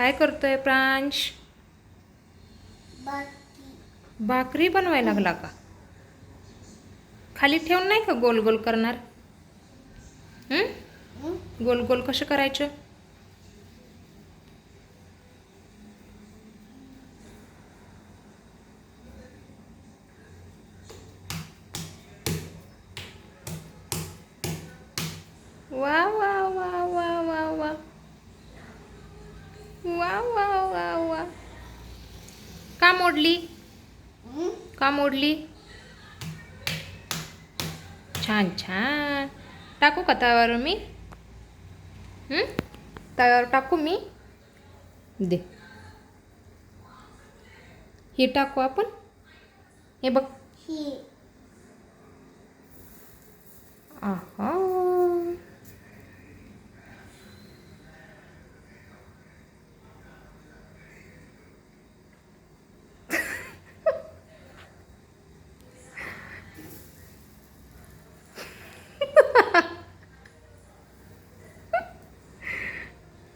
काय करतोय प्रांश? भाकरी बनवायला लागला का? खाली ठेवून नाही का गोल गोल करणार? गोल गोल कसं करायचं? वा वा वा वा वा वा वा वा वा वा. का मोडली? का मोडली? छान छान. टाकू का तव्यावर मी? तव्यावर टाकू मी? दे. हे टाकू आपण? हे बघ. आहा.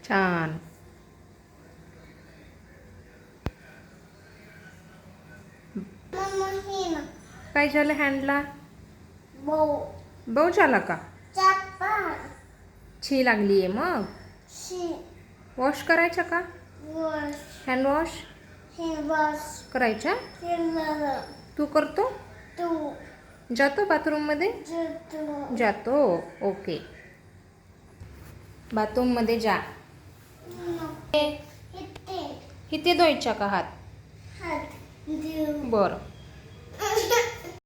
छान. काय झालं हँडला? बौ झाला का? छी लागली आहे मग? वॉश करायचा का? हँड वॉश करायचा? तू करतो? जातो बाथरूममध्ये? जातो. ओके. बाथरूममध्ये जा. इथे धुवायचा का हात? बरं.